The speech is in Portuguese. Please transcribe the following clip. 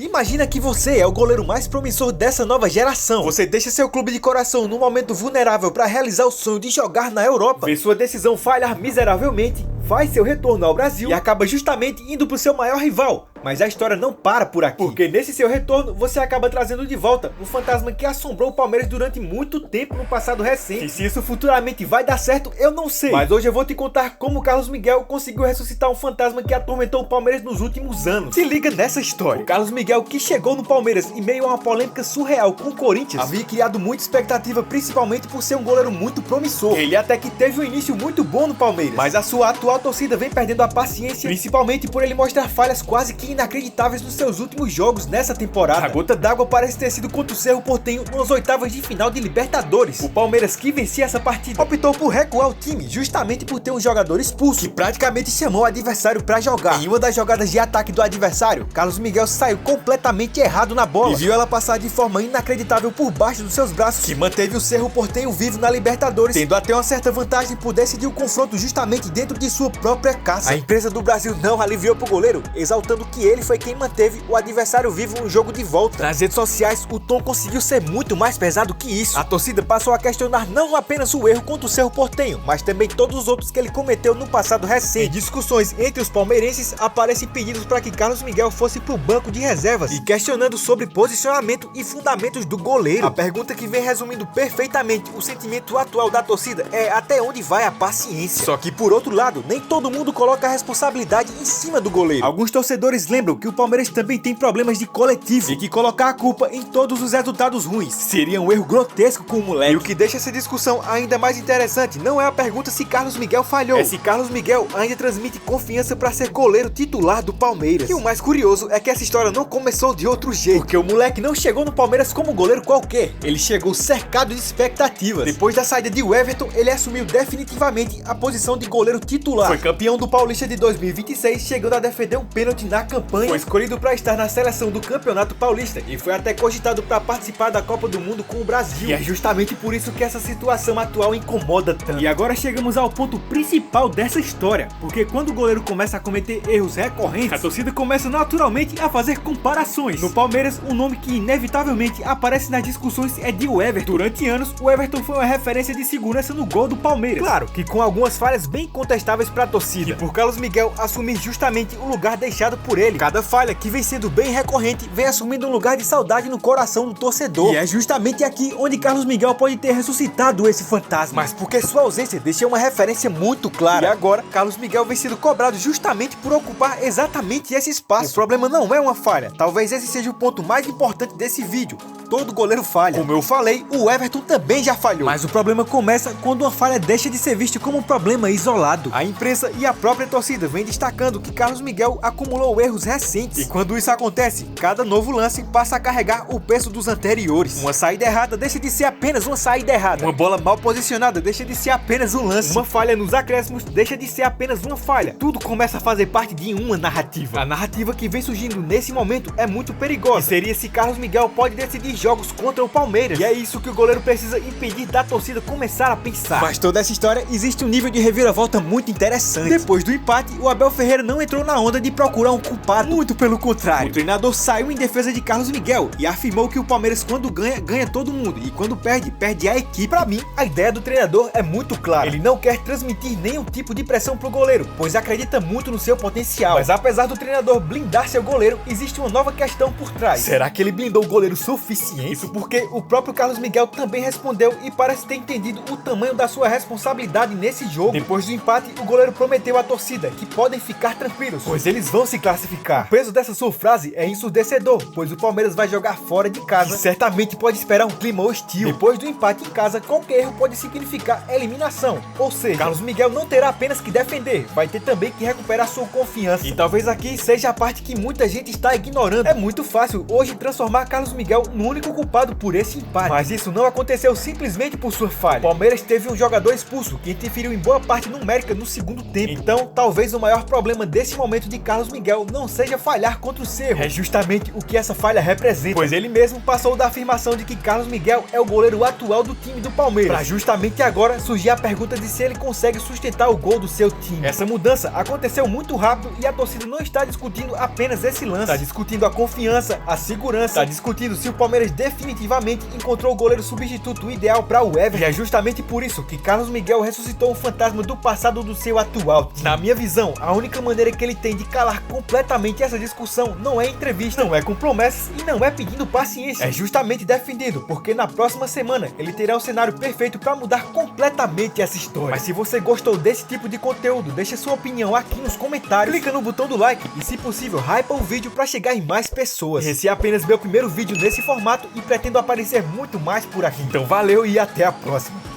Imagina que você é o goleiro mais promissor dessa nova geração. Você deixa seu clube de coração num momento vulnerável para realizar o sonho de jogar na Europa. Vê sua decisão falhar miseravelmente, faz seu retorno ao Brasil e acaba justamente indo pro seu maior rival. Mas a história não para por aqui, porque nesse seu retorno você acaba trazendo de volta um fantasma que assombrou o Palmeiras durante muito tempo no passado recente. E se isso futuramente vai dar certo, eu não sei. Mas hoje eu vou te contar como o Carlos Miguel conseguiu ressuscitar um fantasma que atormentou o Palmeiras nos últimos anos. Se liga nessa história. O Carlos Miguel, que chegou no Palmeiras em meio a uma polêmica surreal com o Corinthians, havia criado muita expectativa, principalmente por ser um goleiro muito promissor. Ele até que teve um início muito bom no Palmeiras, mas a sua atual torcida vem perdendo a paciência, principalmente por ele mostrar falhas quase que inacreditáveis nos seus últimos jogos nessa temporada. A gota d'água parece ter sido contra o Cerro Porteño nas oitavas de final de Libertadores. O Palmeiras, que vencia essa partida, optou por recuar o time justamente por ter um jogador expulso, que praticamente chamou o adversário para jogar. Em uma das jogadas de ataque do adversário, Carlos Miguel saiu completamente errado na bola e viu ela passar de forma inacreditável por baixo dos seus braços, que manteve o Cerro Porteño vivo na Libertadores, tendo até uma certa vantagem por decidir o confronto justamente dentro de sua própria casa. A imprensa do Brasil não aliviou pro goleiro, exaltando que ele foi quem manteve o adversário vivo no jogo de volta. Nas redes sociais, o tom conseguiu ser muito mais pesado que isso. A torcida passou a questionar não apenas o erro contra o Cerro Porteño, mas também todos os outros que ele cometeu no passado recente. Em discussões entre os palmeirenses, aparecem pedidos para que Carlos Miguel fosse pro banco de reservas e questionando sobre posicionamento e fundamentos do goleiro. A pergunta que vem resumindo perfeitamente o sentimento atual da torcida é até onde vai a paciência. Só que por outro lado, nem todo mundo coloca a responsabilidade em cima do goleiro. Alguns torcedores lembram que o Palmeiras também tem problemas de coletivo e que colocar a culpa em todos os resultados ruins seria um erro grotesco com o moleque. E o que deixa essa discussão ainda mais interessante não é a pergunta se Carlos Miguel falhou, é se Carlos Miguel ainda transmite confiança para ser goleiro titular do Palmeiras. E o mais curioso é que essa história não começou de outro jeito, porque o moleque não chegou no Palmeiras como um goleiro qualquer, ele chegou cercado de expectativas. Depois da saída de Everton, ele assumiu definitivamente a posição de goleiro titular. Foi campeão do Paulista de 2026, chegando a defender um pênalti na campanha. Foi escolhido para estar na seleção do Campeonato Paulista e foi até cogitado para participar da Copa do Mundo com o Brasil. E é justamente por isso que essa situação atual incomoda tanto. E agora chegamos ao ponto principal dessa história, porque quando o goleiro começa a cometer erros recorrentes, a torcida começa naturalmente a fazer comparações. No Palmeiras, o nome que inevitavelmente aparece nas discussões é de Everton. Durante anos, o Everton foi uma referência de segurança no gol do Palmeiras. Claro que com algumas falhas bem contestáveis para a torcida, e por Carlos Miguel assumir justamente o lugar deixado por ele. Cada falha que vem sendo bem recorrente vem assumindo um lugar de saudade no coração do torcedor. E é justamente aqui onde Carlos Miguel pode ter ressuscitado esse fantasma, mas porque sua ausência deixou uma referência muito clara. E agora, Carlos Miguel vem sendo cobrado justamente por ocupar exatamente esse espaço. O problema não é uma falha, talvez esse seja o ponto mais importante desse vídeo. Todo goleiro falha. Como eu falei, o Everton também já falhou. Mas o problema começa quando uma falha deixa de ser vista como um problema isolado. A imprensa e a própria torcida vem destacando que Carlos Miguel acumulou erros recentes. E quando isso acontece, cada novo lance passa a carregar o peso dos anteriores. Uma saída errada deixa de ser apenas uma saída errada. Uma bola mal posicionada deixa de ser apenas um lance. Uma falha nos acréscimos deixa de ser apenas uma falha. Tudo começa a fazer parte de uma narrativa. A narrativa que vem surgindo nesse momento é muito perigosa. E seria se Carlos Miguel pode decidir jogos contra o Palmeiras. E é isso que o goleiro precisa impedir da torcida começar a pensar. Mas toda essa história existe um nível de reviravolta muito interessante. Depois do empate, o Abel Ferreira não entrou na onda de procurar um culpado. Muito pelo contrário. O treinador saiu em defesa de Carlos Miguel e afirmou que o Palmeiras, quando ganha, ganha todo mundo. E quando perde, perde a equipe. Pra mim, a ideia do treinador é muito clara. Ele não quer transmitir nenhum tipo de pressão pro goleiro, pois acredita muito no seu potencial. Mas apesar do treinador blindar seu goleiro, existe uma nova questão por trás. Será que ele blindou o goleiro suficiente? Isso porque o próprio Carlos Miguel também respondeu e parece ter entendido o tamanho da sua responsabilidade nesse jogo. Depois do empate, o goleiro prometeu à torcida que podem ficar tranquilos, pois eles vão se classificar. O peso dessa sua frase é ensurdecedor, pois o Palmeiras vai jogar fora de casa e certamente pode esperar um clima hostil. Depois do empate em casa, qualquer erro pode significar eliminação. Ou seja, Carlos Miguel não terá apenas que defender, vai ter também que recuperar sua confiança. E talvez aqui seja a parte que muita gente está ignorando. É muito fácil hoje transformar Carlos Miguel no único único culpado por esse empate. Mas isso não aconteceu simplesmente por sua falha. O Palmeiras teve um jogador expulso que interferiu em boa parte numérica no segundo tempo. Então, talvez o maior problema desse momento de Carlos Miguel não seja falhar contra o Cerro. É justamente o que essa falha representa, pois ele mesmo passou da afirmação de que Carlos Miguel é o goleiro atual do time do Palmeiras, para justamente agora surgir a pergunta de se ele consegue sustentar o gol do seu time. Essa mudança aconteceu muito rápido e a torcida não está discutindo apenas esse lance, está discutindo a confiança, a segurança, está discutindo se o Palmeiras definitivamente encontrou o goleiro substituto ideal para o Everton. E é justamente por isso que Carlos Miguel ressuscitou um fantasma do passado do seu atual time. Na minha visão, a única maneira que ele tem de calar completamente essa discussão não é entrevista, não é com promessas e não é pedindo paciência, é justamente defendendo, porque na próxima semana ele terá um cenário perfeito para mudar completamente essa história. Mas se você gostou desse tipo de conteúdo, deixa sua opinião aqui nos comentários, clica no botão do like e, se possível, hypa o vídeo para chegar em mais pessoas. Esse é apenas meu primeiro vídeo nesse formato e pretendo aparecer muito mais por aqui. Então valeu e até a próxima.